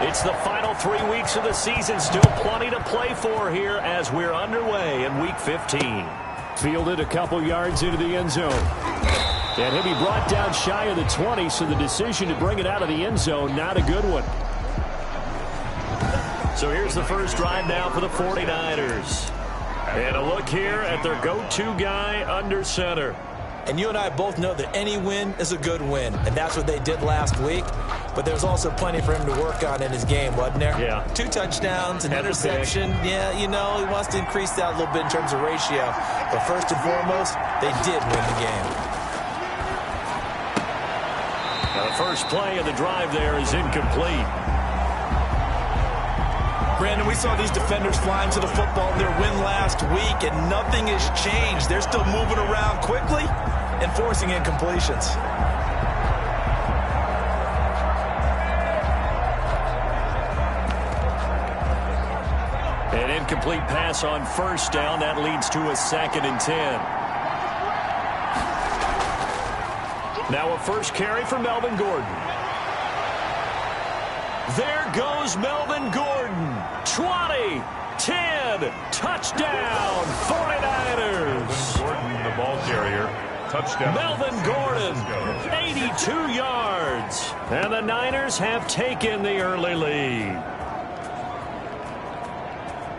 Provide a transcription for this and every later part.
It's the final 3 weeks of the season. Still plenty to play for here as we're underway in Week 15. Fielded a couple yards into the end zone. And he'll be brought down shy of the 20, so the decision to bring it out of the end zone, not a good one. So here's the first drive now for the 49ers. And a look here at their go-to guy under center. And you and I both know that any win is a good win, and that's what they did last week. But there's also plenty for him to work on in his game, wasn't there? Yeah. 2 touchdowns, an interception. Yeah, you know, he wants to increase that a little bit in terms of ratio. But first and foremost, they did win the game. Now the first play of the drive there is incomplete. Brandon, we saw these defenders flying to the football in their win last week, and nothing has changed. They're still moving around quickly and forcing incompletions. An incomplete pass on first down. That leads to a 2nd and 10. Now a first carry for Melvin Gordon. There goes Melvin Gordon. 20, 10, touchdown, 49ers. Gordon, the ball carrier. Touchdown. Melvin Gordon, 82 yards. And the Niners have taken the early lead.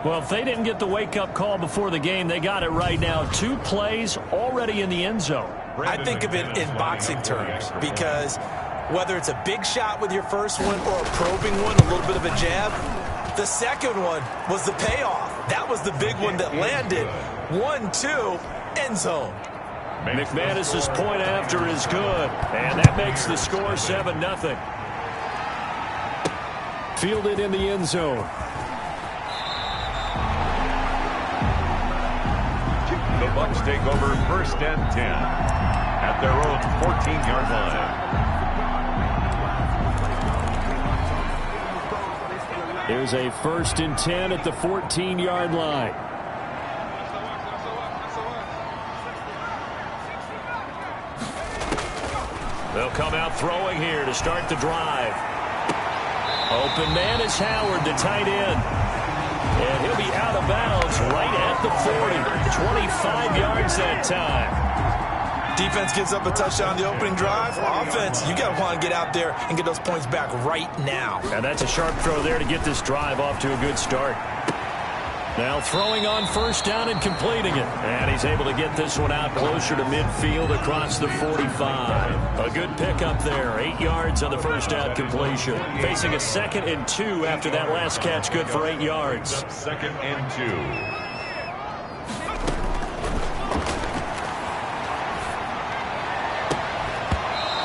Well, if they didn't get the wake-up call before the game, they got it right now. 2 plays already in the end zone. I think of it in boxing terms because whether it's a big shot with your first one or a probing one, a little bit of a jab, the second one was the payoff. That was the big one that landed. 1-2, end zone. McManus's point after is good, and that makes the score 7-0. Fielded in the end zone. The Bucs take over 1st and 10 at their own 14-yard line. Here's a 1st and 10 at the 14-yard line. They'll come out throwing here to start the drive. Open man is Howard, the tight end. And he'll be out of bounds right at the 40. 25 yards that time. Defense gives up a touchdown on the opening drive. Offense, you got to want to get out there and get those points back right now. And that's a sharp throw there to get this drive off to a good start. Now throwing on first down and completing it. And he's able to get this one out closer to midfield across the 45. A good pickup there. 8 yards on the first down completion. Facing a 2nd and 2 after that last catch. Good for 8 yards. 2nd and 2.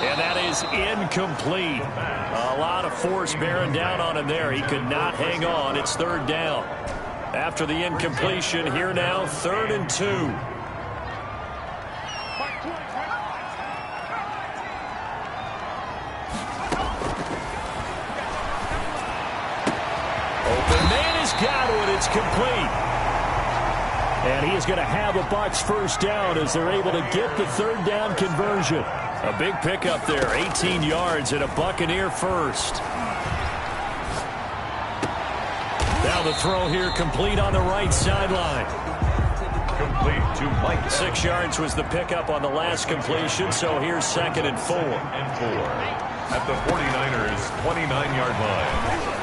And that is incomplete. A lot of force bearing down on him there. He could not hang on. It's 3rd down. After the incompletion, here now, 3rd and 2. Open man has got it. It's complete. And he is going to have a Bucs first down as they're able to get the 3rd down conversion. A big pickup there, 18 yards and a Buccaneer first. Now the throw here complete on the right sideline. Complete to Mike. 6 yards was the pickup on the last completion, so here's 2nd and 4. At the 49ers' 29-yard line.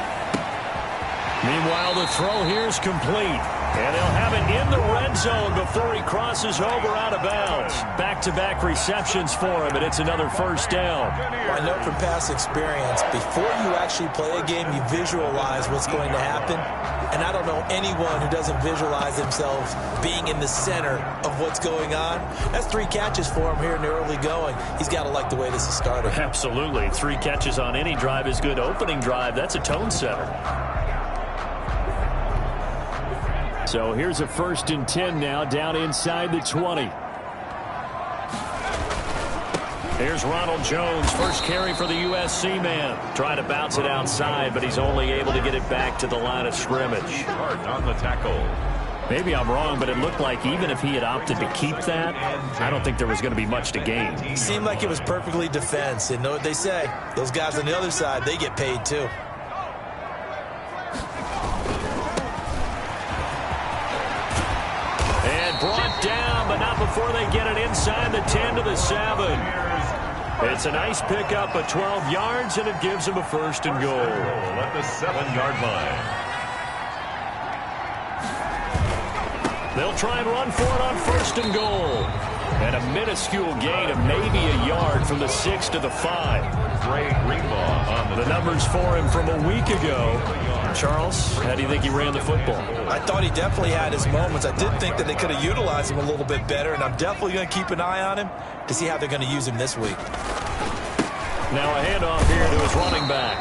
Meanwhile, the throw here's complete. And they'll have it in the red zone before he crosses over out of bounds. Back-to-back receptions for him, and it's another first down. Well, I know from past experience, before you actually play a game, you visualize what's going to happen. And I don't know anyone who doesn't visualize themselves being in the center of what's going on. That's 3 catches for him here in the early going. He's got to like the way this is started. Absolutely. 3 catches on any drive is good. Opening drive, that's a tone setter. So here's a 1st and 10 now, down inside the 20. Here's Ronald Jones, first carry for the USC man. Trying to bounce it outside, but he's only able to get it back to the line of scrimmage. Hart on the tackle. Maybe I'm wrong, but it looked like even if he had opted to keep that, I don't think there was going to be much to gain. Seemed like it was perfectly defense. And know what they say? Those guys on the other side, they get paid too. out before they get it inside the 10 to the 7. It's a nice pickup of 12 yards, and it gives them a first and goal. At the 7-yard line. They'll try and run for it on first and goal. And a minuscule gain of maybe a yard from the 6 to the 5. Ray Greenlaw on the numbers for him from a week ago. Charles, how do you think he ran the football? I thought he definitely had his moments. I did think that they could have utilized him a little bit better, and I'm definitely going to keep an eye on him to see how they're going to use him this week. Now a handoff here to his running back.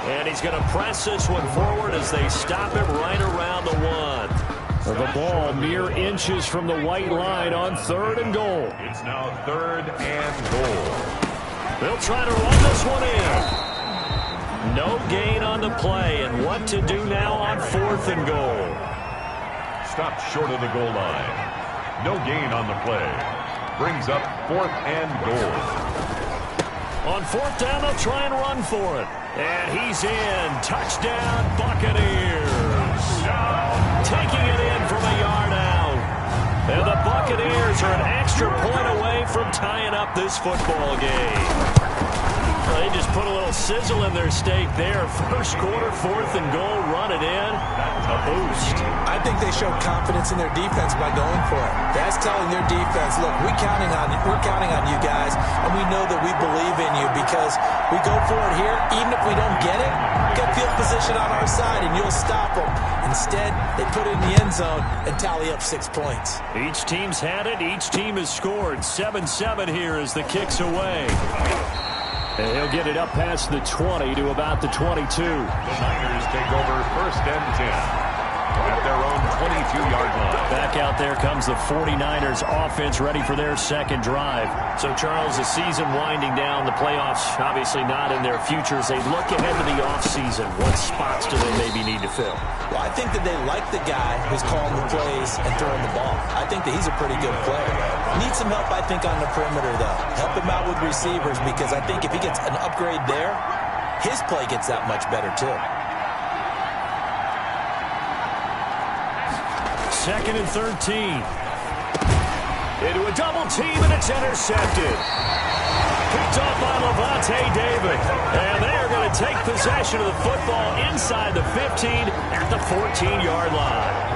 And he's going to press this one forward as they stop him right around the 1. The ball mere inches from the white line on 3rd and goal. It's now 3rd and goal. They'll try to run this one in. No gain on the play, and what to do now on 4th and goal. Stopped short of the goal line. No gain on the play. Brings up 4th and goal. On 4th down, they'll try and run for it. And he's in. Touchdown, Buccaneers. Taking it in from a yard out. And the Buccaneers are an extra point away from tying up this football game. Well, they just put a little sizzle in their steak there. First quarter, 4th and goal, run it in. A boost. I think they showed confidence in their defense by going for it. That's telling their defense, look, we're counting on you guys, and we know that we believe in you because we go for it here. Even if we don't get it, get field position on our side, and you'll stop them. Instead, they put it in the end zone and tally up 6 points. Each team's had it. Each team has scored. 7-7 here as the kick's away. And he'll get it up past the 20 to about the 22. The Niners take over 1st and 10 at their own 22-yard line. Back out there comes the 49ers offense ready for their second drive. So, Charles, the season winding down, the playoffs obviously not in their futures. They look ahead to the offseason. What spots do they maybe need to fill? Well, I think that they like the guy who's calling the plays and throwing the ball. I think that he's a pretty good player. Needs some help, I think, on the perimeter, though. Help him out with receivers because I think if he gets an upgrade there, his play gets that much better, too. 2nd and 13. Into a double team, and it's intercepted. Picked off by Levante David. And they are going to take possession of the football inside the 15 at the 14-yard line.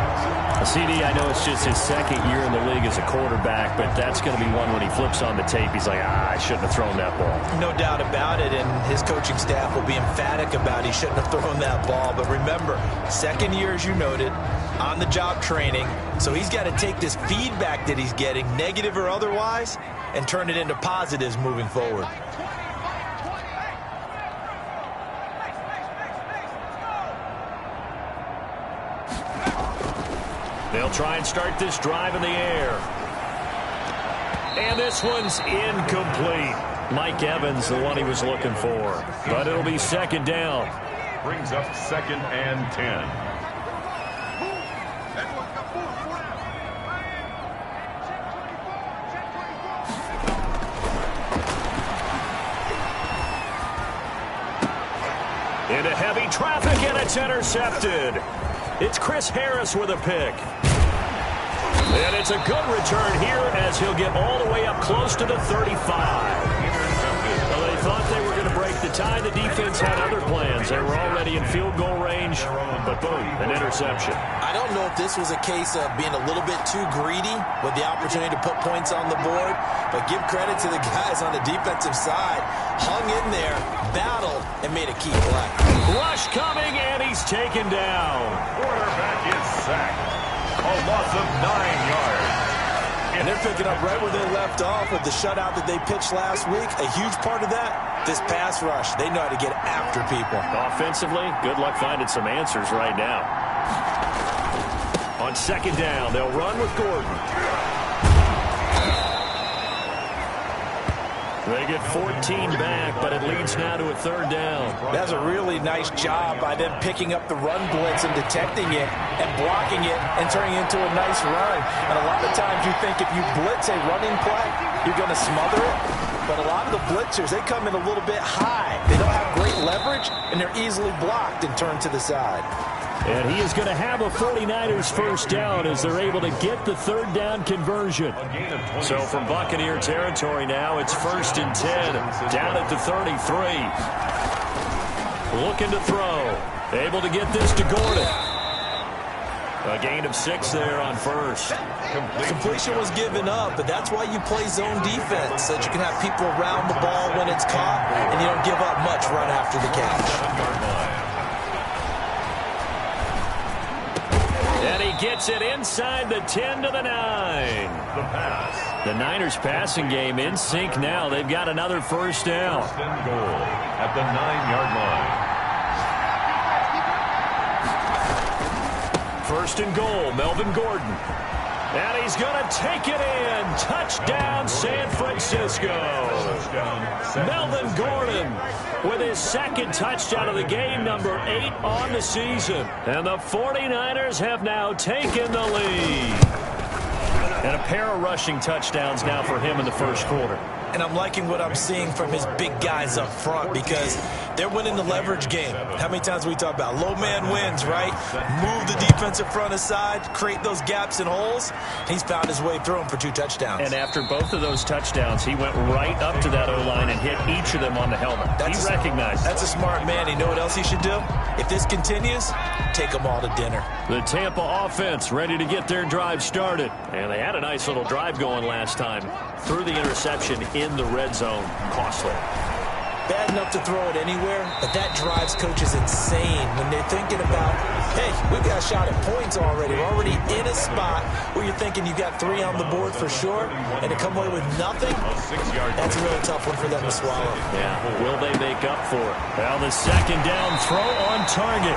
CD, I know it's just his 2nd year in the league as a quarterback, but that's going to be one when he flips on the tape. He's like, I shouldn't have thrown that ball. No doubt about it, and his coaching staff will be emphatic about he shouldn't have thrown that ball. But remember, 2nd year, as you noted, on-the-job training, so he's got to take this feedback that he's getting, negative or otherwise, and turn it into positives moving forward. They'll try and start this drive in the air. And this one's incomplete. Mike Evans, the one he was looking for. But it'll be 2nd down. Brings up 2nd and 10. Into heavy traffic, and it's intercepted. It's Chris Harris with a pick. And it's a good return here as he'll get all the way up close to the 35. Well, they thought they were going to break the tie. The defense had other plans. They were already in field goal range, but boom, an interception. I don't know if this was a case of being a little bit too greedy with the opportunity to put points on the board, but give credit to the guys on the defensive side. Hung in there, battled, and made a key play. Rush coming, and he's taken down. Quarterback is sacked. A loss of 9 yards. And they're picking up right where they left off with the shutout that they pitched last week. A huge part of that, this pass rush. They know how to get after people. Offensively, good luck finding some answers right now. On 2nd down, they'll run with Gordon. They get 14 back, but it leads now to a 3rd down. That's a really nice job by them picking up the run blitz and detecting it and blocking it and turning it into a nice run. And a lot of times you think if you blitz a running play, you're going to smother it. But a lot of the blitzers, they come in a little bit high. They don't have great leverage, and they're easily blocked and turned to the side. And he is going to have a 49ers first down as they're able to get the third down conversion. So from Buccaneer territory now, it's 1st and 10, down at the 33. Looking to throw. Able to get this to Gordon. A gain of 6 there on first. Completion was given up, but that's why you play zone defense, so that you can have people around the ball when it's caught, and you don't give up much run after the catch. And he gets it inside the 10 to the 9. The pass. The Niners passing game in sync now. They've got another first down. First and goal at the 9-yard line. First and goal, Melvin Gordon. And he's going to take it in. Touchdown, San Francisco. Melvin Gordon with his second touchdown of the game, number 8 on the season. And the 49ers have now taken the lead. And a pair of rushing touchdowns now for him in the first quarter. And I'm liking what I'm seeing from his big guys up front because they're winning the leverage game. How many times we talk about low man wins, right? Move the defensive front aside, create those gaps and holes. He's found his way through them for 2 touchdowns. And after both of those touchdowns, he went right up to that O-line and hit each of them on the helmet. He recognized. That's a smart man. You know what else he should do? If this continues, take them all to dinner. The Tampa offense ready to get their drive started. And they had a nice little drive going last time. Threw the interception in the red zone. Costly. Bad enough to throw it anywhere, but that drives coaches insane when they're thinking about, hey, we've got a shot at points already. We're already in a spot where you're thinking you've got 3 on the board for sure, and to come away with nothing, that's a really tough one for them to swallow. Yeah, will they make up for it? Now the second down throw on target.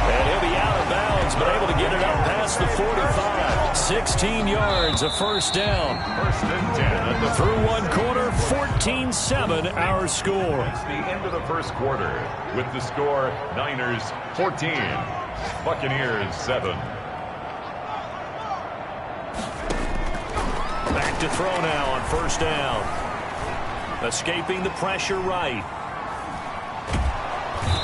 And he'll be out of bounds, but able to get it out past the 45. 16 yards, a first down. First and 10. Through one quarter, 14-7 our score. It's the end of the first quarter with the score Niners 14, Buccaneers 7. Back to throw now on first down. Escaping the pressure right.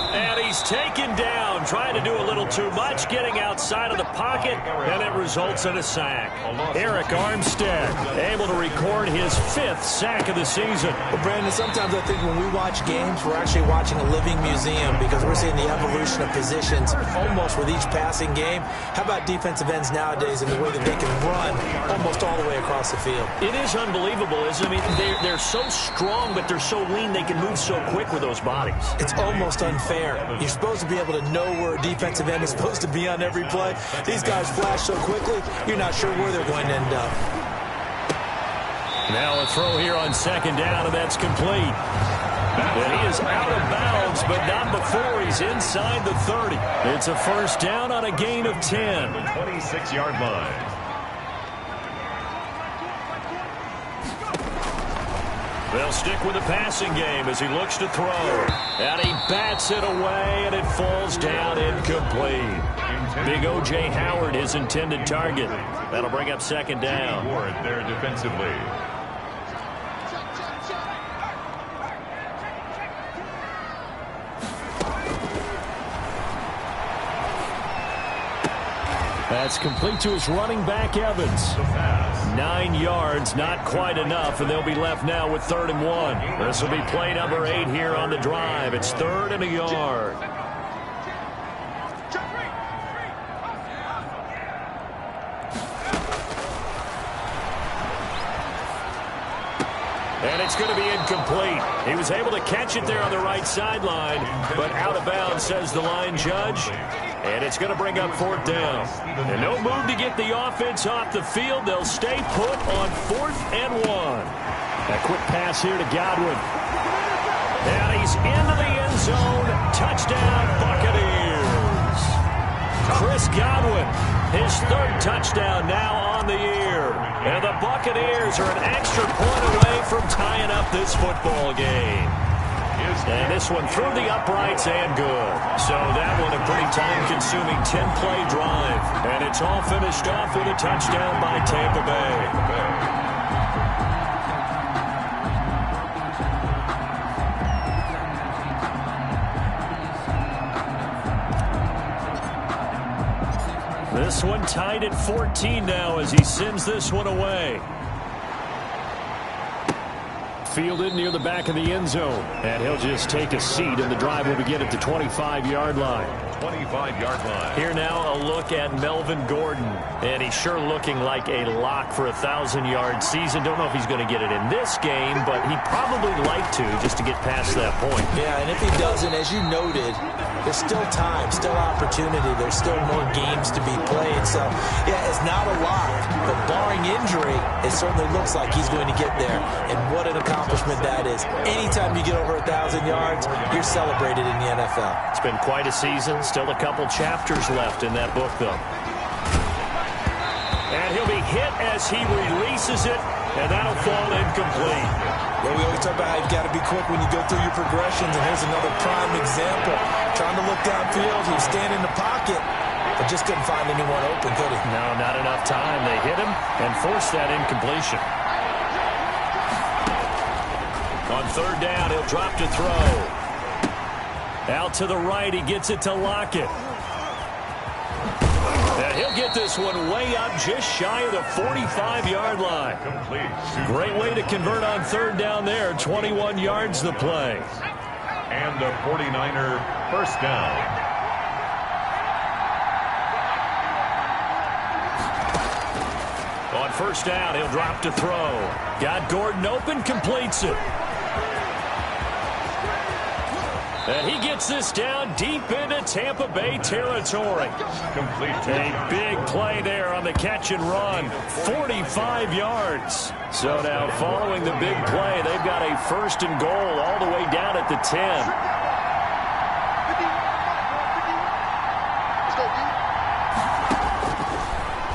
And he's taken down, trying to do a little too much, getting outside of the pocket, and it results in a sack. Eric Armstead able to record his 5th sack of the season. Well, Brandon, sometimes I think when we watch games, we're actually watching a living museum because we're seeing the evolution of positions almost with each passing game. How about defensive ends nowadays and the way that they can run almost all the way across the field? It is unbelievable, isn't it? I mean, they're so strong, but they're so lean, they can move so quick with those bodies. It's almost unfair. You're supposed to be able to know where a defensive end is supposed to be on every play. These guys flash so quickly, you're not sure where they're going to end up. Now a throw here on second down, and that's complete. And he is out of bounds, but not before he's inside the 30. It's a first down on a gain of 10. The 26-yard line. They'll stick with the passing game as he looks to throw. And he bats it away, and it falls down incomplete. Big O.J. Howard, his intended target. That'll bring up second down. Ward there defensively. That's complete to his running back, Evans. 9 yards, not quite enough, and they'll be left now with 3rd and 1. This will be play number 8 here on the drive. It's 3rd and a yard. And it's going to be incomplete. He was able to catch it there on the right sideline, but out of bounds, says the line judge. And it's going to bring up 4th down. And no move to get the offense off the field. They'll stay put on 4th and 1. A quick pass here to Godwin. And he's into the end zone. Touchdown, Buccaneers. Chris Godwin, his 3rd touchdown now on the year. And the Buccaneers are an extra point away from tying up this football game. And this one through the uprights and good. So that one a pretty time-consuming 10-play drive. And it's all finished off with a touchdown by Tampa Bay. this one tied at 14 now as he sends this one away. Fielded near the back of the end zone. And he'll just take a seat, and the drive will begin at the 25-yard line. 25-yard line. Here now, a look at Melvin Gordon. And he's sure looking like a lock for a 1,000-yard season. Don't know if he's going to get it in this game, but he'd probably like to just to get past that point. Yeah, and if he doesn't, as you noted, there's still time, still opportunity. There's still more games to be played. So, yeah, it's not a lock, but barring injury, it certainly looks like he's going to get there. And what an accomplishment that is. Anytime you get over 1,000 yards, you're celebrated in the NFL. It's been quite a season. Still a couple chapters left in that book, though. And he'll be hit as he releases it, and that'll fall incomplete. Yeah, we always talk about how you've got to be quick when you go through your progressions, and here's another prime example. Trying to look downfield, he was standing in the pocket, but just couldn't find anyone open, could he? No, not enough time. They hit him and forced that incompletion. On third down, he'll drop to throw. Out to the right, he gets it to Lockett. And he'll get this one way up just shy of the 45-yard line. Great way to convert on third down there. 21 yards the play. And the 49er first down. On first down, he'll drop to throw. Got Gordon open, completes it. And he gets this down deep into Tampa Bay territory. Complete. A big play there on the catch and run. 45 yards. So now following the big play, they've got a first and goal all the way down at the 10.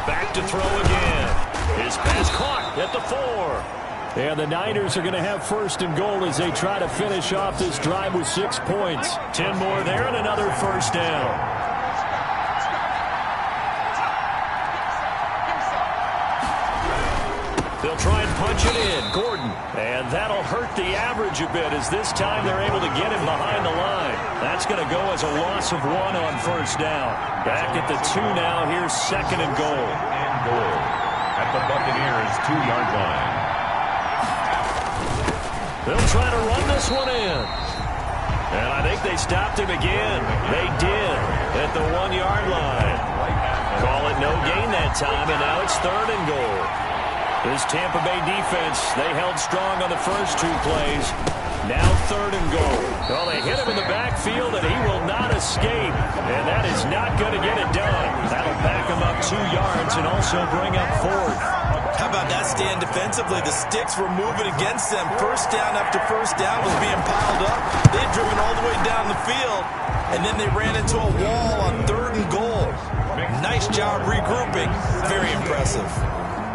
Back to throw again. His pass caught at the 4. And the Niners are going to have first and goal as they try to finish off this drive with 6 points. 10 more there and another first down. They'll try and punch it in. Gordon. And that'll hurt the average a bit as this time they're able to get him behind the line. That's going to go as a loss of 1 on first down. Back at the 2 now. Here's second and goal. And goal at the Buccaneers' 2-yard line. They'll try to run this one in. And I think they stopped him again. They did at the 1-yard line. Call it no gain that time, and now it's third and goal. This Tampa Bay defense, they held strong on the first 2 plays. Now third and goal. Well, they hit him in the backfield, and he will not escape. And that is not going to get it done. That'll back him up 2 yards and also bring up fourth. How about that stand defensively? The sticks were moving against them. First down after first down was being piled up. They had driven all the way down the field, and then they ran into a wall on third and goal. Nice job regrouping. Very impressive.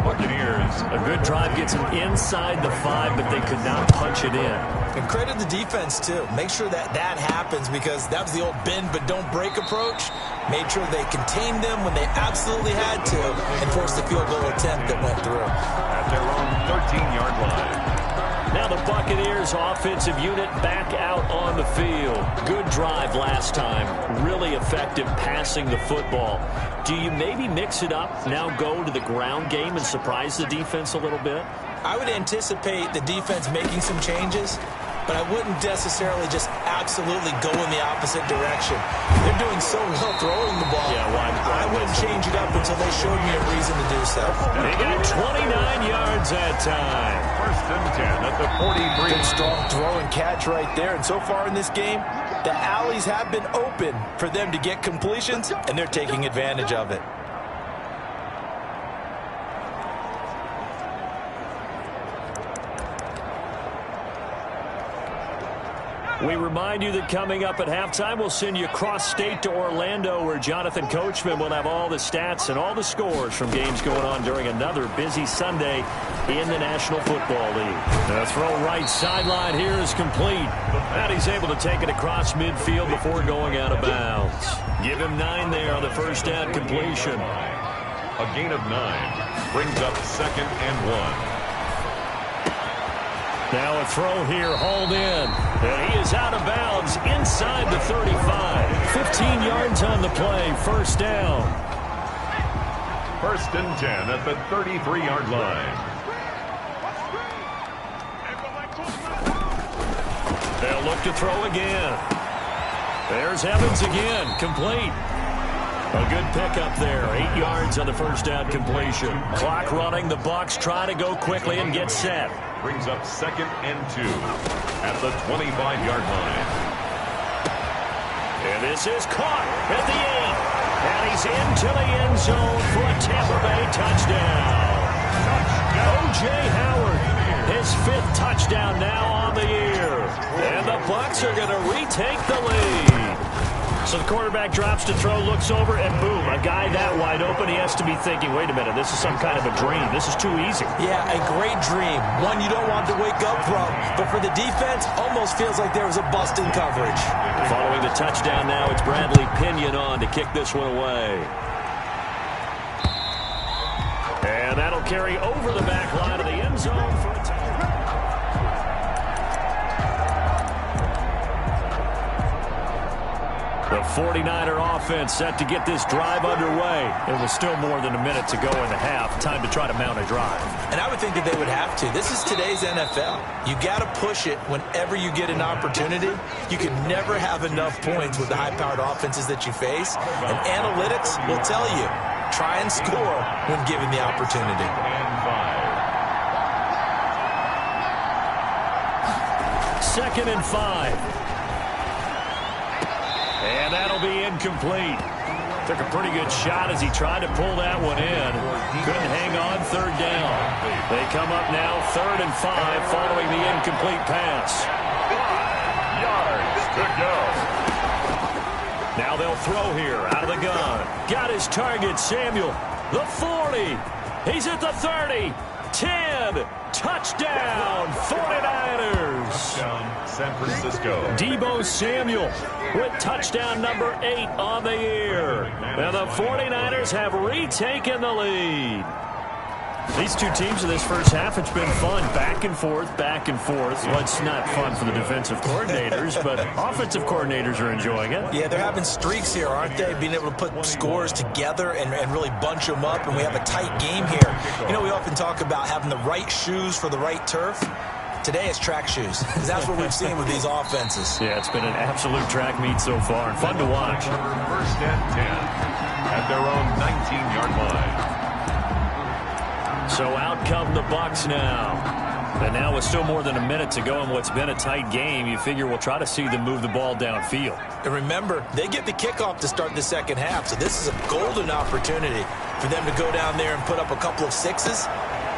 Buccaneers. A good drive gets them inside the 5, but they could not punch it in. And credit the defense, too. Make sure that that happens because that was the old bend but don't break approach. Made sure they contained them when they absolutely had to and forced the field goal attempt that went through. At their own 13-yard line. Now the Buccaneers offensive unit back out on the field. Good drive last time. Really effective passing the football. Do you maybe mix it up, now go to the ground game and surprise the defense a little bit? I would anticipate the defense making some changes, but I wouldn't necessarily just absolutely go in the opposite direction. They're doing so well throwing the ball. Yeah, I wouldn't change it up until they showed me a reason to do so. They got 29 yards that time. First and 10 at the 43. Good strong throw and catch right there. And so far in this game, the alleys have been open for them to get completions, and they're taking advantage of it. We remind you that coming up at halftime, we'll send you cross-state to Orlando, where Jonathan Coachman will have all the stats and all the scores from games going on during another busy Sunday in the National Football League. The throw right sideline here is complete. And he's able to take it across midfield before going out of bounds. Give him 9 there on the first down completion. A gain of 9 brings up second and 1. Now a throw here, hauled in. And he is out of bounds inside the 35. 15 yards on the play, first down. First and 10 at the 33-yard line. They'll look to throw again. There's Evans again, complete. A good pickup there, 8 yards on the first down completion. Clock running, the Bucs try to go quickly and get set. Brings up 2nd and 2 at the 25-yard line. And this is caught at the 8. And he's into the end zone for a Tampa Bay touchdown. O.J. Howard, his 5th touchdown now on the year. And the Bucs are going to retake the lead. So the quarterback drops to throw, looks over, and boom, a guy that wide open, he has to be thinking, wait a minute, this is some kind of a dream. This is too easy. Yeah, a great dream. One you don't want to wake up from. But for the defense, almost feels like there was a bust in coverage. Following the touchdown now, it's Bradley Pinion on to kick this one away. And that'll carry over the back line of the end zone for a touchdown. The 49er offense set to get this drive underway. It was still more than a minute to go in the half. Time to try to mount a drive. And I would think that they would have to. This is today's NFL. You got to push it whenever you get an opportunity. You can never have enough points with the high-powered offenses that you face. And analytics will tell you, try and score when given the opportunity. Second and 5. And that'll be incomplete. Took a pretty good shot as he tried to pull that one in. Couldn't hang on, 3rd down. They come up now 3rd and 5 following the incomplete pass. 5 yards to go. Now they'll throw here out of the gun. Got his target, Samuel. The 40. He's at the 30. 10. Touchdown, 49ers. Touchdown, San Francisco. Deebo Samuel with touchdown number 8 on the year. And the 49ers have retaken the lead. These two teams in this first half, it's been fun. Back and forth, back and forth. Well, it's not fun for the defensive coordinators, but offensive coordinators are enjoying it. Yeah, they're having streaks here, aren't they? Being able to put scores together and really bunch them up, and we have a tight game here. You know, we often talk about having the right shoes for the right turf. Today it's track shoes, because that's what we've seen with these offenses. Yeah, it's been an absolute track meet so far, and fun to watch. First and 10 at their own 19-yard line. So out come the Bucs now. And now with still more than a minute to go in what's been a tight game, you figure we'll try to see them move the ball downfield. And remember, they get the kickoff to start the second half, so this is a golden opportunity for them to go down there and put up a couple of 6s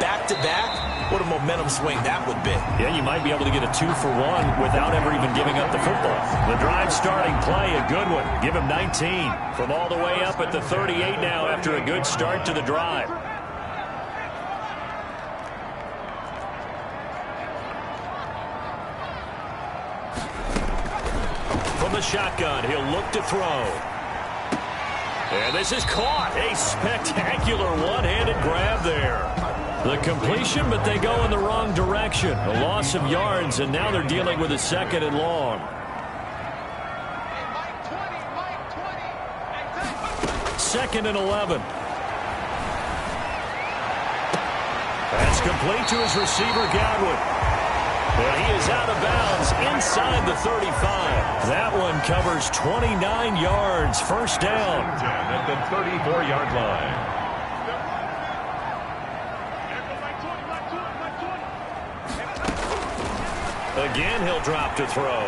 back-to-back. What a momentum swing that would be. Yeah, you might be able to get a 2-for-1 without ever even giving up the football. The drive starting play, a good one. Give him 19 from all the way up at the 38 now after a good start to the drive. From the shotgun, he'll look to throw. And this is caught. A spectacular one-handed grab there. The completion, but they go in the wrong direction. A loss of yards, and now they're dealing with a 2nd and long. Second and 11. That's complete to his receiver, Godwin. And he is out of bounds inside the 35. That one covers 29 yards. First down. At the 34-yard line. Again, he'll drop to throw.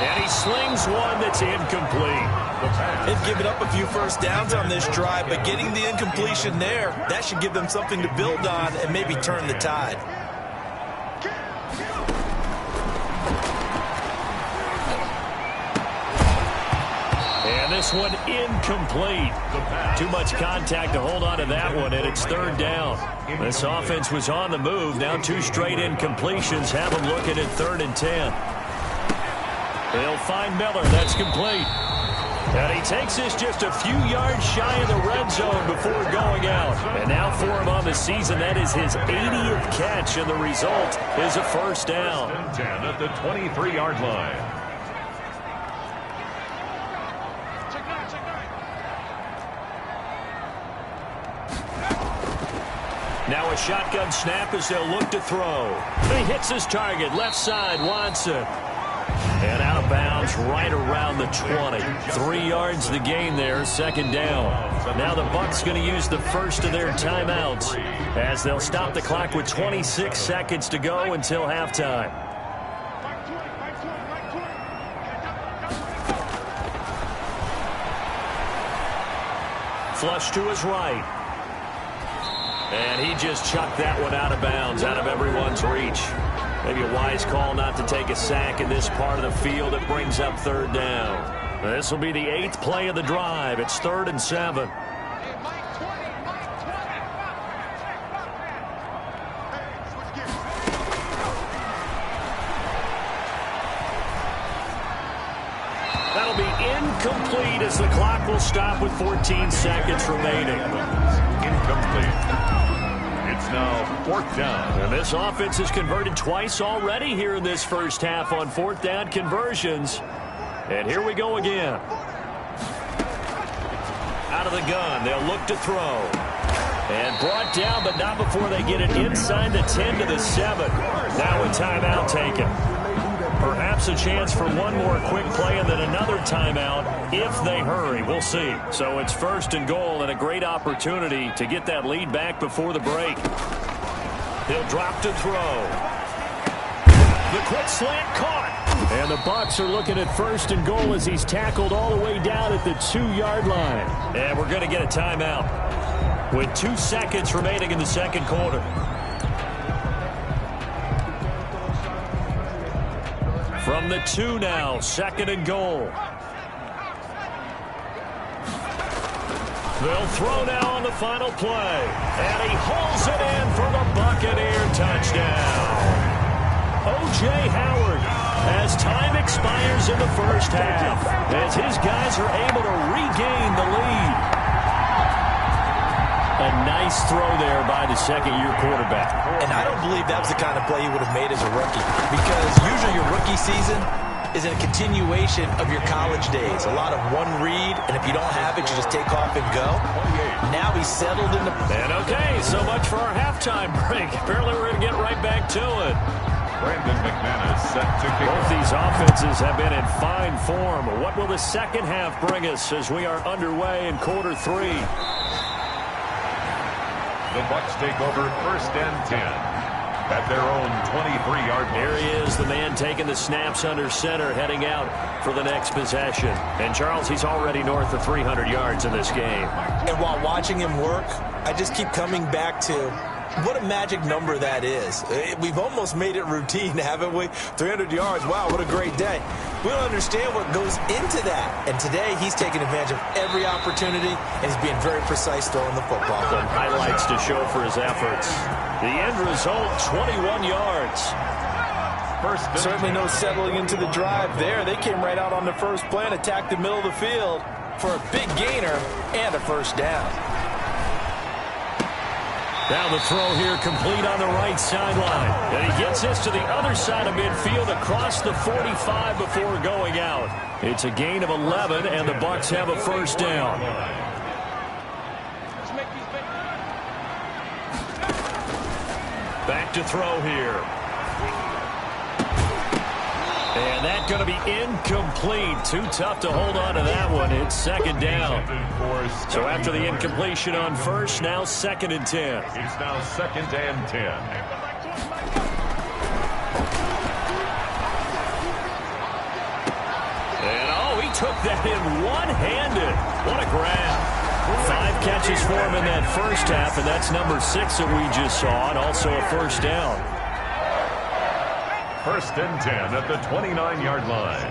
And he slings one that's incomplete. They've given up a few first downs on this drive, but getting the incompletion there, that should give them something to build on and maybe turn the tide. And this one incomplete. Too much contact to hold on to that one, and it's 3rd down. This offense was on the move. Now 2 straight incompletions have them looking at 3rd and 10. They'll find Miller. That's complete. And he takes this just a few yards shy of the red zone before going out. And now for him on the season, that is his 80th catch, and the result is a first down. 10 at the 23-yard line. Now a shotgun snap as they'll look to throw. He hits his target, left side, Watson. And out of bounds right around the 20. 3 yards the gain there, second down. Now the Bucs going to use the first of their timeouts as they'll stop the clock with 26 seconds to go until halftime. Flush to his right. And he just chucked that one out of bounds, out of everyone's reach. Maybe a wise call not to take a sack in this part of the field. It brings up third down. This will be the 8th play of the drive. It's 3rd and 7. That'll be incomplete as the clock will stop with 14 seconds remaining. Incomplete. It's now 4th down. And this offense has converted twice already here in this first half on 4th down conversions. And here we go again. Out of the gun, they'll look to throw. And brought down, but not before they get it inside the 10 to the 7. Now a timeout taken. Perhaps a chance for one more quick play and then another timeout if they hurry. We'll see. So it's 1st and goal and a great opportunity to get that lead back before the break. He'll drop to throw. The quick slant caught. And the Bucs are looking at 1st and goal as he's tackled all the way down at the 2-yard line. And we're going to get a timeout with 2 seconds remaining in the second quarter. From the 2 now, 2nd and goal. They'll throw now on the final play. And he hauls it in for the Buccaneer touchdown. O.J. Howard, as time expires in the first half, as his guys are able to regain the lead. A nice throw there by the second-year quarterback. And I don't believe that was the kind of play he would have made as a rookie, because usually your rookie season is a continuation of your college days. A lot of one read, and if you don't have it, you just take off and go. Now he's settled in the... And okay, so much for our halftime break. Apparently we're going to get right back to it. Brandon McManus set to kick. Both these offenses have been in fine form. What will the second half bring us as we are underway in quarter 3? The Bucs take over 1st and 10 at their own 23-yard line. Here he is, the man taking the snaps under center, heading out for the next possession. And, Charles, he's already north of 300 yards in this game. And while watching him work, I just keep coming back to what a magic number that is. We've almost made it routine, haven't we? 300 yards, wow, what a great day. We don't understand what goes into that. And today, he's taking advantage of every opportunity, and he's being very precise throwing the football. Some highlights to show for his efforts. The end result, 21 yards. Certainly no settling into the drive there. They came right out on the first play and attacked the middle of the field for a big gainer and a first down. Now the throw here complete on the right sideline. And he gets this to the other side of midfield across the 45 before going out. It's a gain of 11, and the Bucs have a first down. Back to throw here. And that's going to be incomplete. Too tough to hold on to that one. It's second down. So after the incompletion on first, now 2nd and 10. It's now 2nd and 10. And, oh, he took that in one-handed. What a grab. 5 catches for him in that first half, and that's number 6 that we just saw, and also a first down. 1st and 10 at the 29-yard line.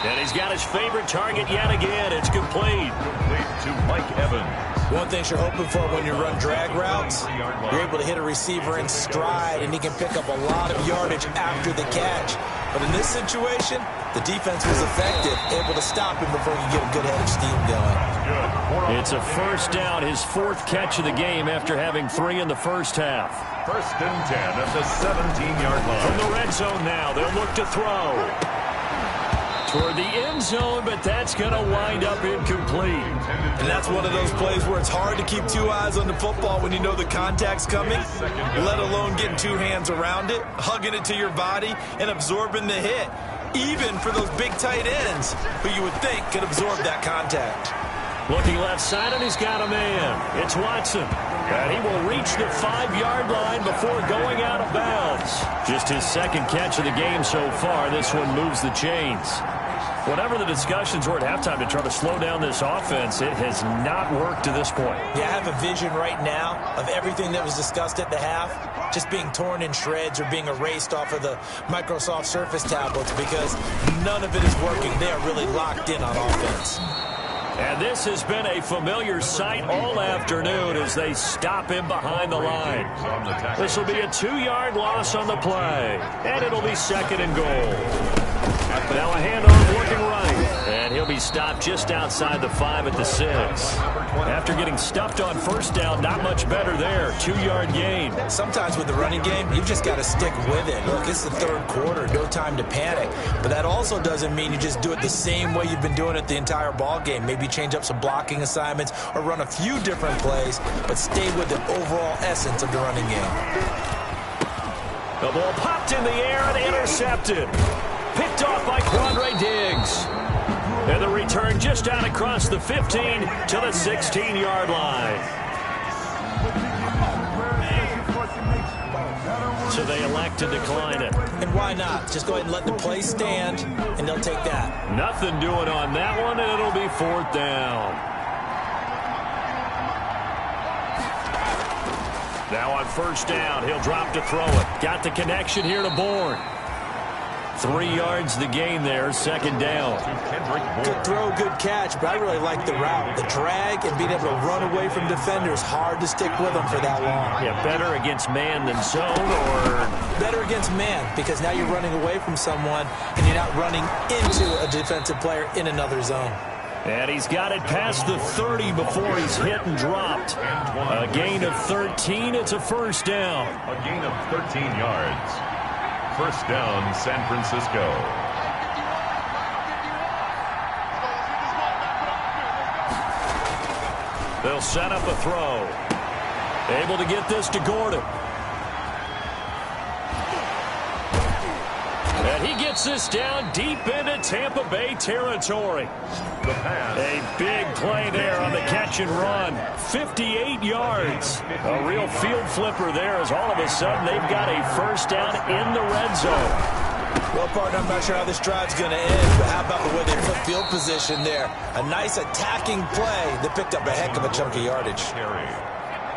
And he's got his favorite target yet again. It's complete. Complete to Mike Evans. One thing you're hoping for when you run drag routes, you're able to hit a receiver in stride, and he can pick up a lot of yardage after the catch. But in this situation, the defense was effective, able to stop him before you get a good head of steam going. It's a first down, his 4th catch of the game after having 3 in the first half. 1st and 10 at the 17-yard line. From the red zone now, they'll look to throw. toward the end zone, but that's going to wind up incomplete. And that's one of those plays where it's hard to keep two eyes on the football when you know the contact's coming, let alone getting two hands around it, hugging it to your body, and absorbing the hit, even for those big tight ends who you would think could absorb that contact. Looking left side, and he's got a man. It's Watson. And he will reach the 5-yard line before going out of bounds. Just his second catch of the game so far. This one moves the chains. Whatever the discussions were at halftime to try to slow down this offense, it has not worked to this point. Yeah, I have a vision right now of everything that was discussed at the half just being torn in shreds or being erased off of the Microsoft Surface tablets because none of it is working. They are really locked in on offense. And this has been a familiar sight all afternoon as they stop him behind the line. This will be a 2-yard loss on the play, and it'll be second and goal. Now a handoff working right, and he'll be stopped just outside the 5 at the 6. After getting stuffed on first down, not much better there. 2-yard gain. Sometimes with the running game, you've just got to stick with it. Look, it's the third quarter, no time to panic. But that also doesn't mean you just do it the same way you've been doing it the entire ball game. Maybe change up some blocking assignments or run a few different plays, but stay with the overall essence of the running game. The ball popped in the air and intercepted. Picked off by Quandre Diggs. And the return just out across the 15 to the 16-yard line. So they elect to decline it. And why not? Just go ahead and let the play stand, and they'll take that. Nothing doing on that one, and it'll be 4th down. Now on first down, he'll drop to throw it. Got the connection here to Bourne. 3 yards the gain there, second down. Good throw, good catch, but I really like the route. The drag and being able to run away from defenders, hard to stick with them for that long. Yeah, better against man than zone, or? Better against man, because now you're running away from someone and you're not running into a defensive player in another zone. And he's got it past the 30 before he's hit and dropped. A gain of 13, it's a first down. A gain of 13 yards. First down, San Francisco. They'll set up a throw. Able to get this to Gordon. And he gets this down deep into Tampa Bay territory. The pass. A big play there on the catch and run. 58 yards. A real field flipper there as all of a sudden they've got a first down in the red zone. Well, partner, I'm not sure how this drive's going to end, but how about the way they flip field position there? A nice attacking play that picked up a heck of a chunk of yardage.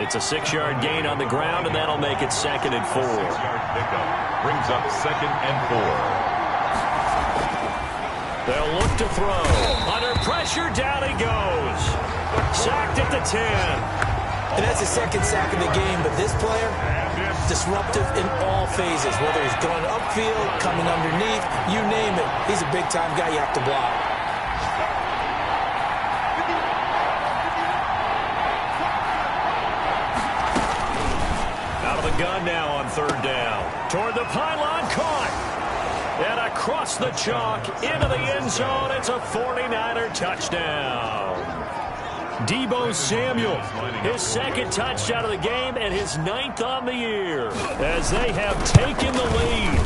It's a 6-yard gain on the ground, and that'll make it second and 4. 6-yard pickup brings up second and 4. They'll look to throw. Under pressure, down he goes. Sacked at the 10. And that's the second sack of the game, but this player, disruptive in all phases, whether he's going upfield, coming underneath, you name it. He's a big-time guy you have to block. Out of the gun now on third down. Toward the pylon, caught. And across the chalk, into the end zone, it's a 49er touchdown. Deebo Samuel, his second touchdown of the game and his 9th on the year as they have taken the lead.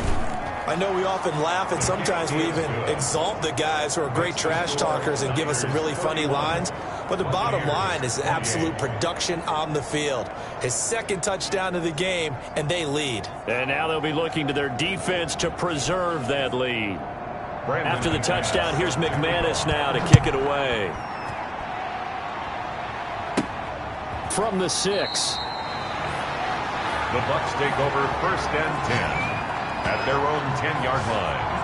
I know we often laugh and sometimes we even exalt the guys who are great trash talkers and give us some really funny lines. But the bottom line is absolute production on the field. His second touchdown of the game, and they lead. And now they'll be looking to their defense to preserve that lead. After the touchdown, here's McManus now to kick it away. From the 6. The Bucs take over first and 10 at their own 10-yard line.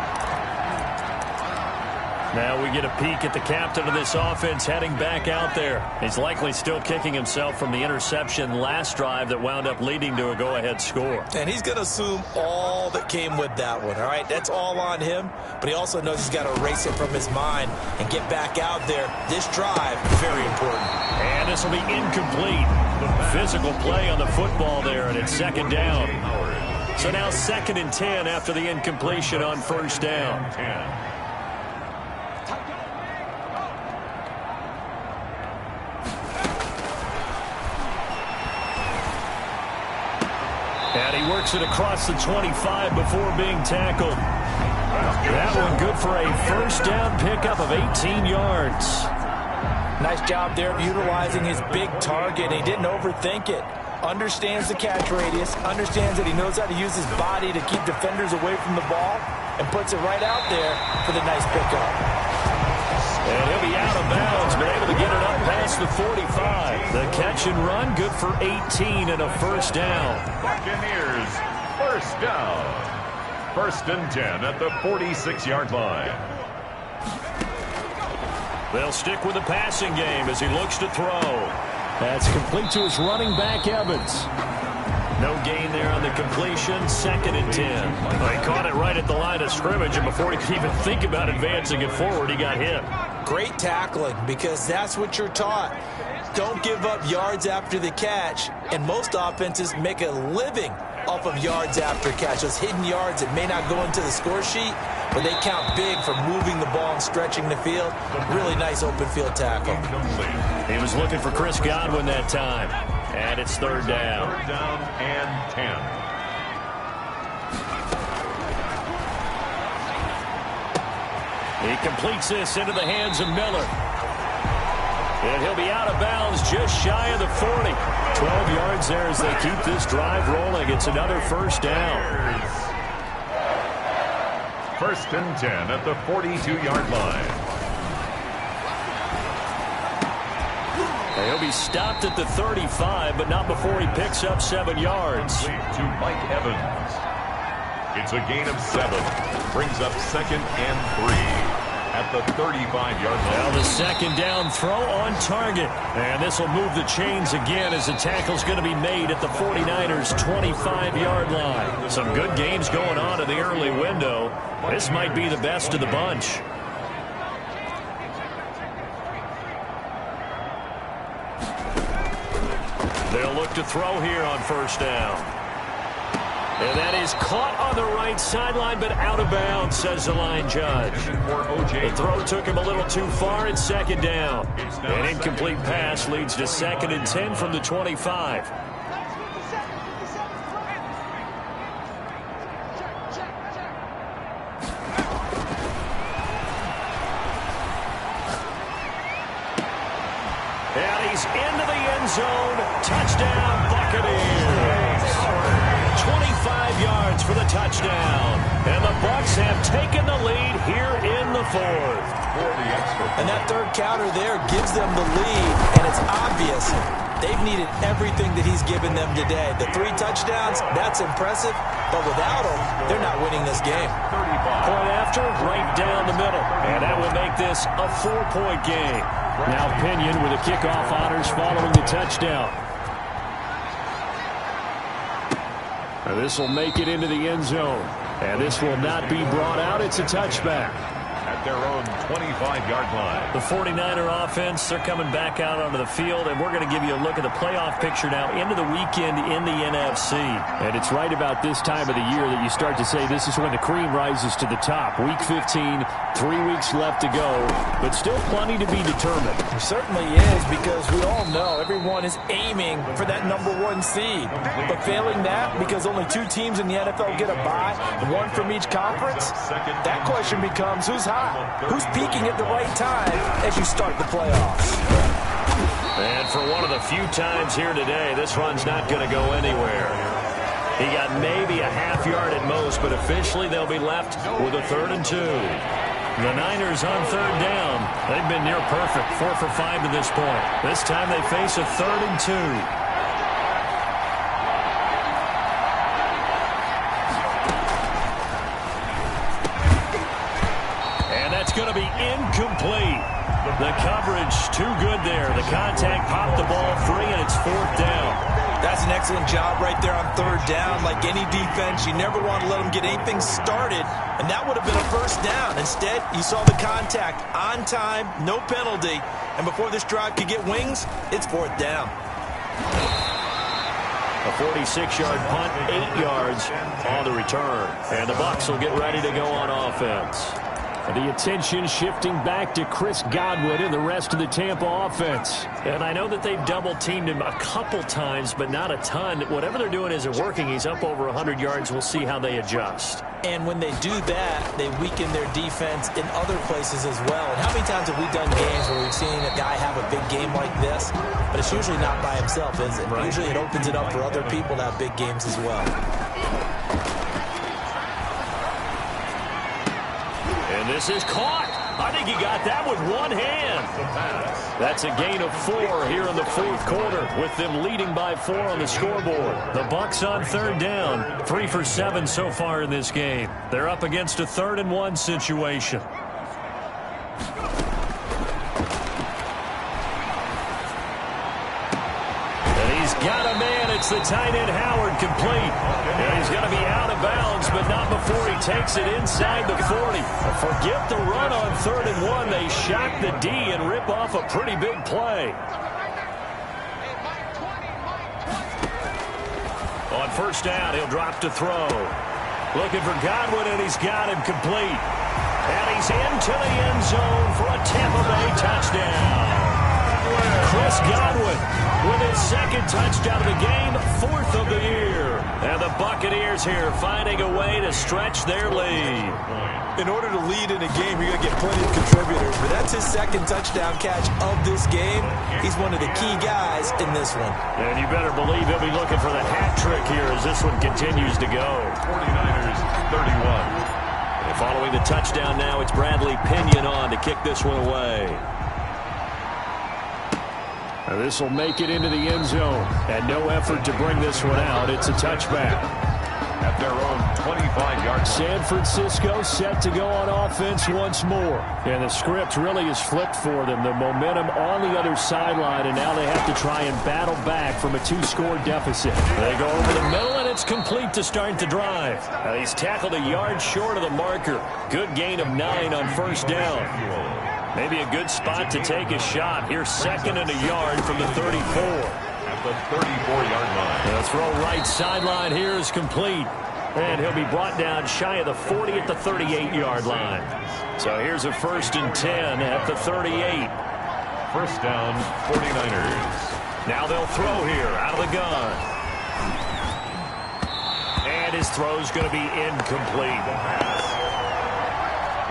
Now we get a peek at the captain of this offense heading back out there. He's likely still kicking himself from the interception last drive that wound up leading to a go-ahead score. And he's going to assume all that came with that one, all right? That's all on him, but he also knows he's got to erase it from his mind and get back out there. This drive, very important. And this will be incomplete. Physical play on the football there, and it's second down. So now second and 10 after the incompletion on first down. works it across the 25 before being tackled. That one good for a first down pickup of 18 yards. Nice job there of utilizing his big target. He didn't overthink it. Understands the catch radius, understands that he knows how to use his body to keep defenders away from the ball, and puts it right out there for the nice pickup. And he'll be out of bounds, but able to get it up past the 45. The catch and run, good for 18 and a first down. Buccaneers, first down. 1st and 10 at the 46-yard line. They'll stick with the passing game as he looks to throw. That's complete to his running back, Evans. No gain there on the completion, 2nd and 10. Well, he caught it right at the line of scrimmage, and before he could even think about advancing it forward, he got hit. Great tackling, because that's what you're taught. Don't give up yards after the catch, and most offenses make a living off of yards after catch. Those hidden yards that may not go into the score sheet, but they count big for moving the ball and stretching the field. Really nice open field tackle. He was looking for Chris Godwin that time. And it's 3rd down. 3rd down and 10. He completes this into the hands of Miller. And he'll be out of bounds just shy of the 40. 12 yards there as they keep this drive rolling. It's another first down. 1st and 10 at the 42-yard line. He'll be stopped at the 35, but not before he picks up 7 yards. To Mike Evans. It's a gain of 7. Brings up 2nd and 3 at the 35-yard line. Now the 2nd down throw on target. And this will move the chains again as the tackle's going to be made at the 49ers' 25-yard line. Some good games going on in the early window. This might be the best of the bunch. They'll look to throw here on 1st down. And that is caught on the right sideline, but out of bounds, says the line judge. The throw took him a little too far. It's 2nd down. An incomplete pass leads to 2nd and 10 from the 25. And he's into the end zone. Touchdown, Buccaneers. 25 yards for the touchdown. And the Bucs have taken the lead here in the 4th. And that 3rd counter there gives them the lead, and it's obvious they've needed everything that he's given them today. The 3 touchdowns, that's impressive, but without him, they're not winning this game. Point after, right down the middle. And that will make this a 4-point game. Now Pinion with the kickoff honors following the touchdown. And this will make it into the end zone. And this will not be brought out. It's a touchback. At their own 25-yard line. The 49er offense, they're coming back out onto the field, and we're going to give you a look at the playoff picture now into the weekend in the NFC. And it's right about this time of the year that you start to say this is when the cream rises to the top. Week 15, 3 weeks left to go, but still plenty to be determined. There certainly is, because we all know everyone is aiming for that #1 seed. But failing that, because only 2 teams in the NFL get a bye, 1 from each conference, that question becomes who's hot? Who's peaking at the right time as you start the playoffs? And for one of the few times here today, this run's not going to go anywhere. He got maybe a half yard at most, but officially they'll be left with a 3rd and 2. The Niners on 3rd down. They've been near perfect, 4 for 5 to this point. This time they face a 3rd and 2. Going to be incomplete. The coverage too good there. The contact popped the ball free, and it's 4th down. That's an excellent job right there on 3rd down. Like any defense, you never want to let them get anything started, and that would have been a 1st down. Instead, you saw the contact on time, no penalty, and before this drive could get wings, it's 4th down. A 46-yard punt, 8 yards on the return, and the Bucs will get ready to go on offense. The attention shifting back to Chris Godwin and the rest of the Tampa offense. And I know that they've double-teamed him a couple times, but not a ton. Whatever they're doing isn't working. He's up over 100 yards. We'll see how they adjust. And when they do that, they weaken their defense in other places as well. And how many times have we done games where we've seen a guy have a big game like this, but it's usually not by himself, is it? Right. Usually it opens it up for other people to have big games as well. And this is caught. I think he got that with one hand. That's a gain of 4 here in the fourth quarter, with them leading by 4 on the scoreboard. The Bucs on third down, 3 for 7 so far in this game. They're up against a 3rd and 1 situation. And he's got a man. It's the tight end Howard, complete. And he's going to be out of bounds, but not before he takes it inside the 40. Forget the run on 3rd and 1. They shock the D and rip off a pretty big play. On first down, he'll drop to throw. Looking for Godwin, and he's got him complete. And he's into the end zone for a Tampa Bay touchdown. Chris Godwin with his 2nd touchdown of the game, 4th of the year. And the Buccaneers here finding a way to stretch their lead. In order to lead in a game, you're going to get plenty of contributors, but that's his 2nd touchdown catch of this game. He's one of the key guys in this one. And you better believe he'll be looking for the hat trick here as this one continues to go. 49ers 31. And following the touchdown now, it's Bradley Pinion on to kick this one away. Now this will make it into the end zone, and no effort to bring this one out. It's a touchback. At their own 25-yard. San Francisco set to go on offense once more. And the script really is flipped for them. The momentum on the other sideline, and now they have to try and battle back from a 2-score deficit. They go over the middle, and it's complete to start the drive. Now he's tackled a yard short of the marker. Good gain of 9 on first down. Maybe a good spot to take a shot. Here's 2nd and a yard from the 34. At the 34-yard line. The throw right sideline here is complete. And he'll be brought down shy of the 40 at the 38-yard line. So here's a 1st and 10 at the 38. First down, 49ers. Now they'll throw here out of the gun. And his throw's going to be incomplete.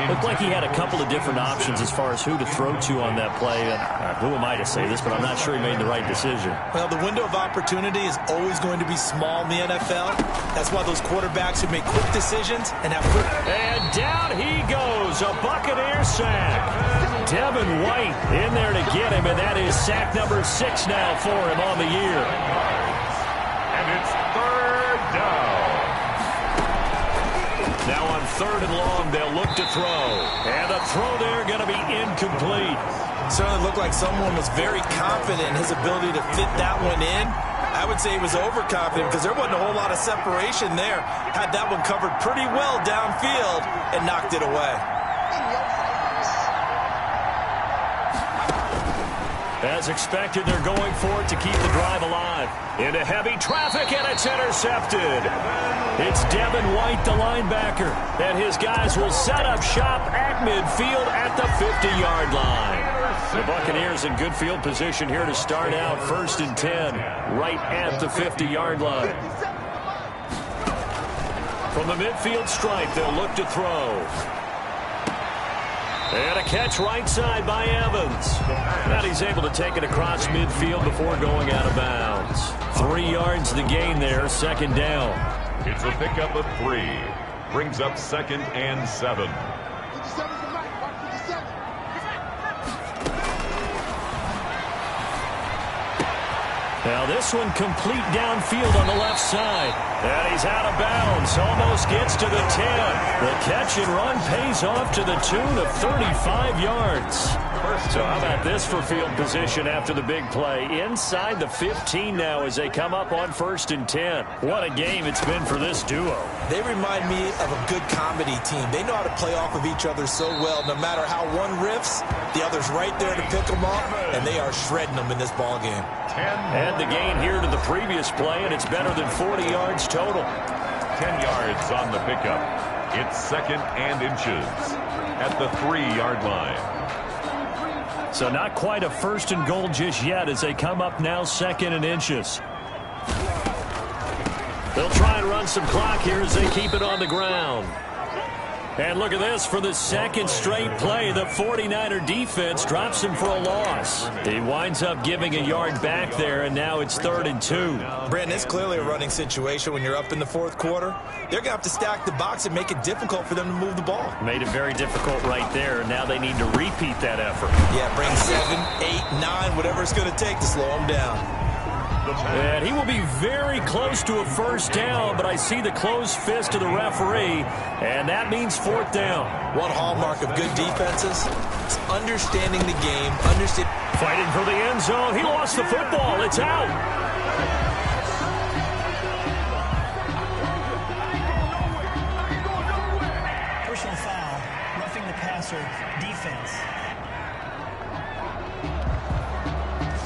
Looked like he had a couple of different options as far as who to throw to on that play. Who am I to say this, but I'm not sure he made the right decision. Well, the window of opportunity is always going to be small in the NFL. That's why those quarterbacks who make quick decisions and have quick... And down he goes, a Buccaneer sack. Devin White in there to get him, and that is sack number 6 now for him on the year. And it's 3rd down. Now on 3rd and long, they'll look to throw. And the throw there going to be incomplete. Certainly looked like someone was very confident in his ability to fit that one in. I would say he was overconfident because there wasn't a whole lot of separation there. Had that one covered pretty well downfield and knocked it away. As expected, they're going for it to keep the drive alive. Into heavy traffic, and it's intercepted. It's Devin White, the linebacker, and his guys will set up shop at midfield at the 50-yard line. The Buccaneers in good field position here to start out 1st and 10, right at the 50-yard line. From the midfield stripe, they'll look to throw. And a catch right side by Evans. And he's able to take it across midfield before going out of bounds. 3 yards the gain there, 2nd down. It's a pickup of 3. Brings up 2nd and 7. Now this one complete downfield on the left side. And he's out of bounds. Almost gets to the 10. The catch and run pays off to the tune of 35 yards. So how about this for field position after the big play? Inside the 15 now as they come up on 1st and 10. What a game it's been for this duo. They remind me of a good comedy team. They know how to play off of each other so well. No matter how one riffs, the other's right there to pick them up, and they are shredding them in this ball game. And the gain here to the previous play, and it's better than 40 yards total. 10 yards on the pickup. It's 2nd and inches. at the 3-yard line. So not quite a first and goal just yet as they come up now 2nd and inches. They'll try and run some clock here as they keep it on the ground. And look at this. For the 2nd straight play, the 49er defense drops him for a loss. He winds up giving a yard back there, and now it's 3rd and 2. Brandon, it's clearly a running situation when you're up in the 4th quarter. They're going to have to stack the box and make it difficult for them to move the ball. Made it very difficult right there. Now they need to repeat that effort. Yeah, bring 7, 8, 9, whatever it's going to take to slow them down. And he will be very close to a first down, but I see the closed fist of the referee, and that means 4th down. One hallmark of good defenses is understanding the game, Fighting for the end zone. He lost the football. It's out. Personal foul, roughing the passer, defense.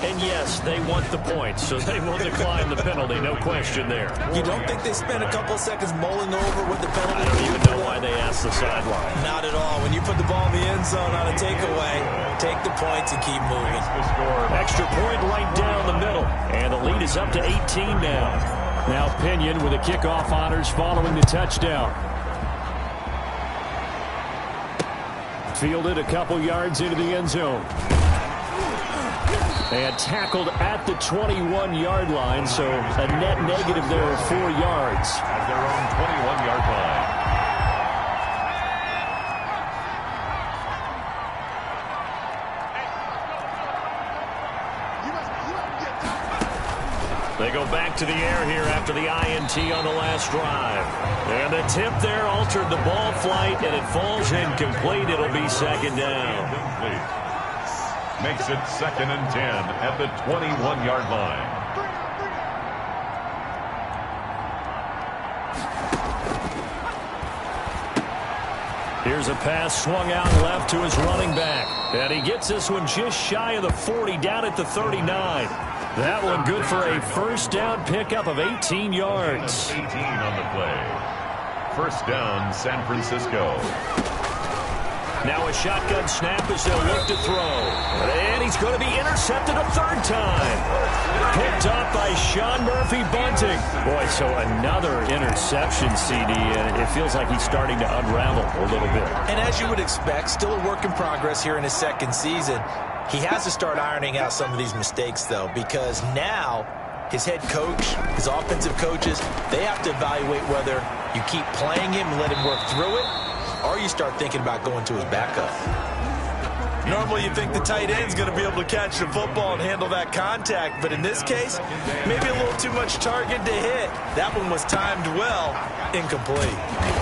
And yes, they want the points, so they will decline the penalty, no question there. You don't think they spent a couple of seconds mulling over what the penalty I don't even know why they asked the sideline. Not at all. When you put the ball in the end zone on a takeaway, take the points and keep moving. Extra point right down the middle, and the lead is up to 18 now. Now Pinion with the kickoff honors following the touchdown. Fielded a couple yards into the end zone. And tackled at the 21-yard line, so a net negative there of 4 yards. At their own 21-yard line. They go back to the air here after the INT on the last drive. And the tip there altered the ball flight, and it falls incomplete. It'll be 2nd down. Makes it 2nd and 10 at the 21-yard line. Here's a pass swung out left to his running back. And he gets this one just shy of the 40, down at the 39. That one good for a first down pickup of 18 yards. 18 on the play. First down, San Francisco. Now a shotgun snap as they'll look to throw. And he's going to be intercepted a 3rd time. Picked up by Sean Murphy-Bunting. Boy, so another interception, CD, and it feels like he's starting to unravel a little bit. And as you would expect, still a work in progress here in his 2nd season. He has to start ironing out some of these mistakes, though, because now his head coach, his offensive coaches, they have to evaluate whether you keep playing him and let him work through it, or you start thinking about going to his backup. Normally you think the tight end's going to be able to catch the football and handle that contact, but in this case, maybe a little too much target to hit. That one was timed well, incomplete.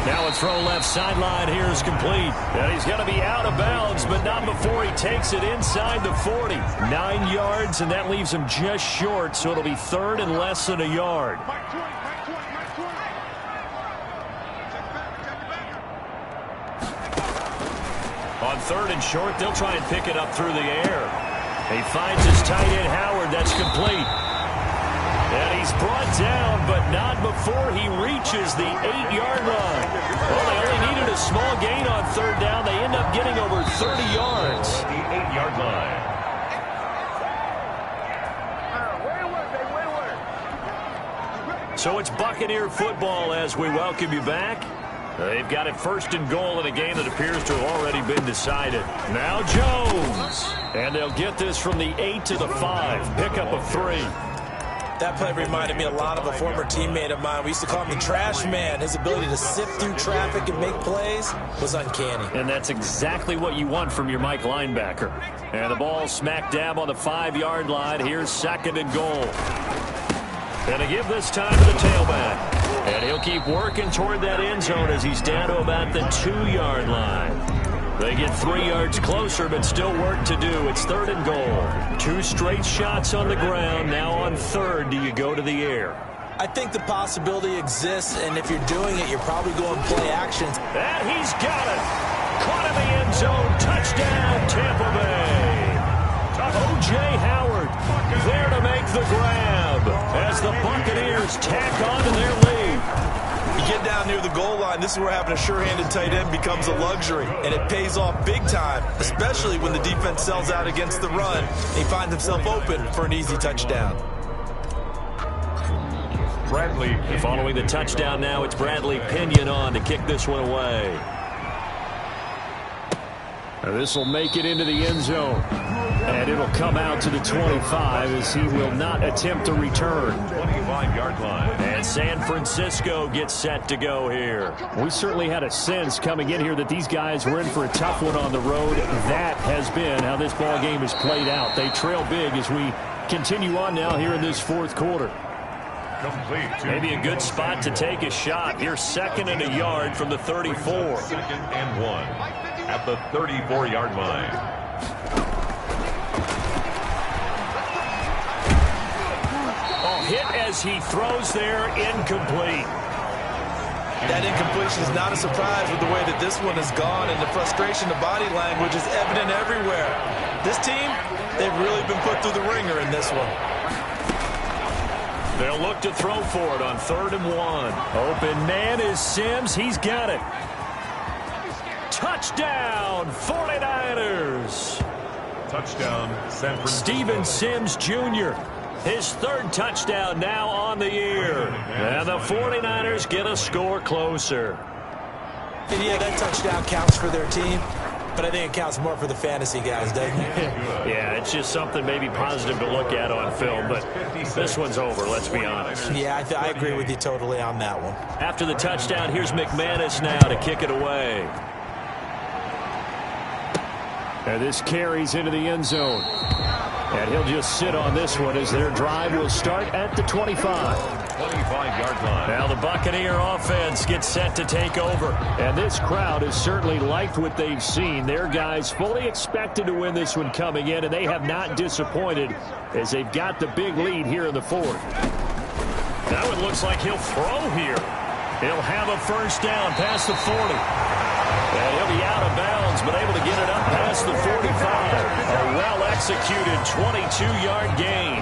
Now a throw left sideline here is complete. And he's going to be out of bounds, but not before he takes it inside the 40. 9 yards, and that leaves him just short, so it'll be 3rd and less than a yard. On 3rd and short, they'll try and pick it up through the air. He finds his tight end, Howard. That's complete. And he's brought down, but not before he reaches the 8-yard line. Well, they only needed a small gain on 3rd down. They end up getting over 30 yards. The 8-yard line. So it's Buccaneer football as we welcome you back. They've got it 1st and goal in a game that appears to have already been decided. Now Jones. And they'll get this from the 8 to the 5. Pickup of 3. That play reminded me a lot of a former teammate of mine. We used to call him the trash man. His ability to sift through traffic and make plays was uncanny. And that's exactly what you want from your Mike linebacker. And the ball smack dab on the 5-yard line. Here's 2nd and goal. And to give this time to the tailback. And he'll keep working toward that end zone as he's down to about the 2-yard line. They get 3 yards closer, but still work to do. It's 3rd and goal. 2 straight shots on the ground. Now on 3rd, do you go to the air? I think the possibility exists, and if you're doing it, you're probably going to play action. And he's got it. Caught in the end zone. Touchdown, Tampa Bay. O.J. Howard there to make the grab as the Buccaneers tack on to their lead. get down near the goal line, this is where having a sure-handed tight end becomes a luxury, and it pays off big time, especially when the defense sells out against the run. He finds himself open for an easy touchdown. Bradley. Following the touchdown now, it's Bradley Pinion on to kick this one away. This will make it into the end zone. And it'll come out to the 25 as he will not attempt to return. 25-yard line. And San Francisco gets set to go here. We certainly had a sense coming in here that these guys were in for a tough one on the road. That has been how this ball game has played out. They trail big as we continue on now here in this fourth quarter. Complete. Maybe a good spot to take a shot. Here's 2nd and a yard from the 34. 2nd and 1 at the 34-yard line. Hit as he throws there, incomplete. That incompletion is not a surprise with the way that this one has gone, and the frustration, the body language is evident everywhere. This team, they've really been put through the ringer in this one. They'll look to throw for it on 3rd and 1. Open man is Sims. He's got it. Touchdown, 49ers. Touchdown, San Francisco. Steven Sims Jr., his 3rd touchdown now on the year. And the 49ers get a score closer. And yeah, that touchdown counts for their team, but I think it counts more for the fantasy guys, doesn't it? Yeah, it's just something maybe positive to look at on film, but this one's over, let's be honest. Yeah, I agree with you totally on that one. After the touchdown, here's McManus now to kick it away. And this carries into the end zone. And he'll just sit on this one as their drive will start at the 25. 25-yard line. Now the Buccaneer offense gets set to take over. And this crowd has certainly liked what they've seen. Their guys fully expected to win this one coming in, and they have not disappointed as they've got the big lead here in the 4th. That one looks like he'll throw here. He'll have a first down past the 40. And he'll be out of bounds, but able to get it up past the 45. A well-executed 22-yard gain.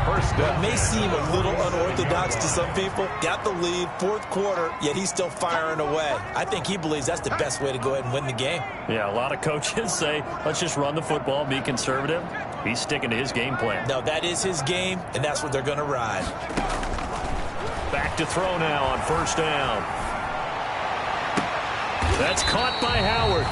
First down. May seem a little unorthodox to some people. Got the lead, 4th quarter, yet he's still firing away. I think he believes that's the best way to go ahead and win the game. Yeah, a lot of coaches say, let's just run the football, be conservative. He's sticking to his game plan. No, that is his game, and that's what they're going to ride. Back to throw now on 1st down. That's caught by Howard.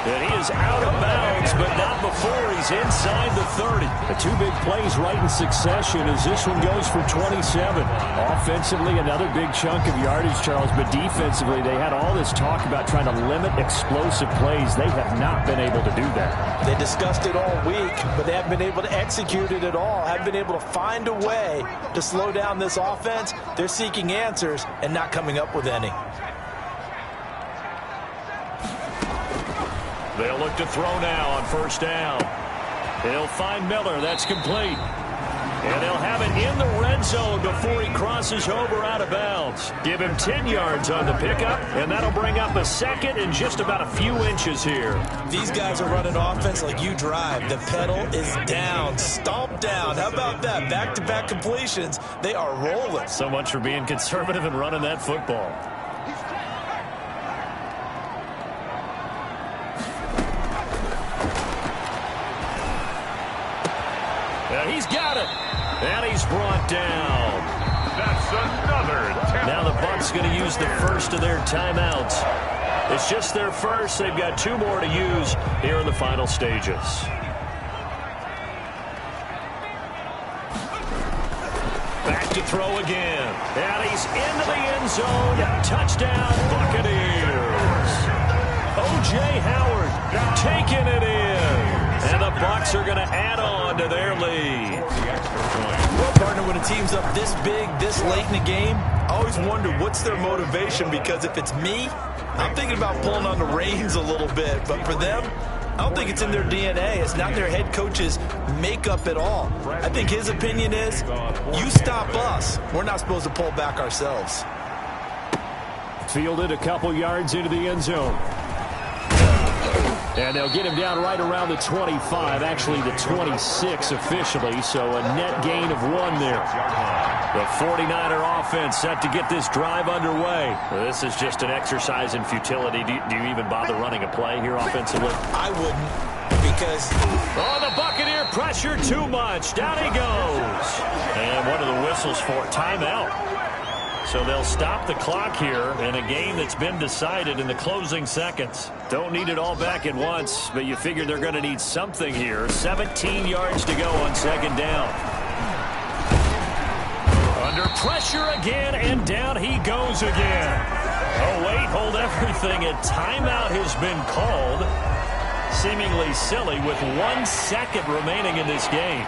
And he is out of bounds, but not before he's inside the 30. The 2 big plays right in succession as this one goes for 27. Offensively, another big chunk of yardage, Charles, but defensively, they had all this talk about trying to limit explosive plays. They have not been able to do that. They discussed it all week, but they haven't been able to execute it at all. Haven't been able to find a way to slow down this offense. They're seeking answers and not coming up with any. They'll look to throw now on 1st down. He'll find Miller. That's complete. And they'll have it in the red zone before he crosses over out of bounds. Give him 10 yards on the pickup, and that'll bring up a 2nd and just about a few inches here. These guys are running offense like you drive. The pedal is down, stomped down. How about that? Back-to-back completions. They are rolling. So much for being conservative and running that football. And he's got it. And he's brought down. That's another. Now the Bucs going to use the first of their timeouts. It's just their first. They've got 2 more to use here in the final stages. Back to throw again. And he's into the end zone. Touchdown, Buccaneers. O.J. Howard taking it in. And the Bucs are going to add on to their lead. Well, partner, when a team's up this big, this late in the game, I always wonder what's their motivation, because if it's me, I'm thinking about pulling on the reins a little bit. But for them, I don't think it's in their DNA. It's not their head coach's makeup at all. I think his opinion is, you stop us. We're not supposed to pull back ourselves. Fielded a couple yards into the end zone. And they'll get him down right around the 25, actually the 26 officially, so a net gain of 1 there. The 49er offense set to get this drive underway. This is just an exercise in futility. Do you even bother running a play here offensively? I wouldn't, because... Oh, the Buccaneer pressure too much. Down he goes. And what are the whistles for? Timeout. So they'll stop the clock here in a game that's been decided in the closing seconds. Don't need it all back at once, but you figure they're going to need something here. 17 yards to go on second down. Under pressure again, and down he goes again. Oh, wait, hold everything. A timeout has been called. Seemingly silly with 1 second remaining in this game.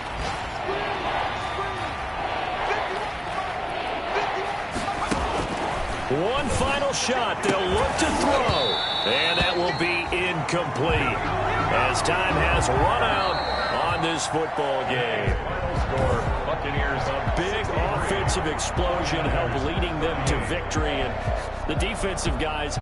One final shot. They'll look to throw. And that will be incomplete as time has run out on this football game. Score, Buccaneers. A big offensive explosion helped leading them to victory. And the defensive guys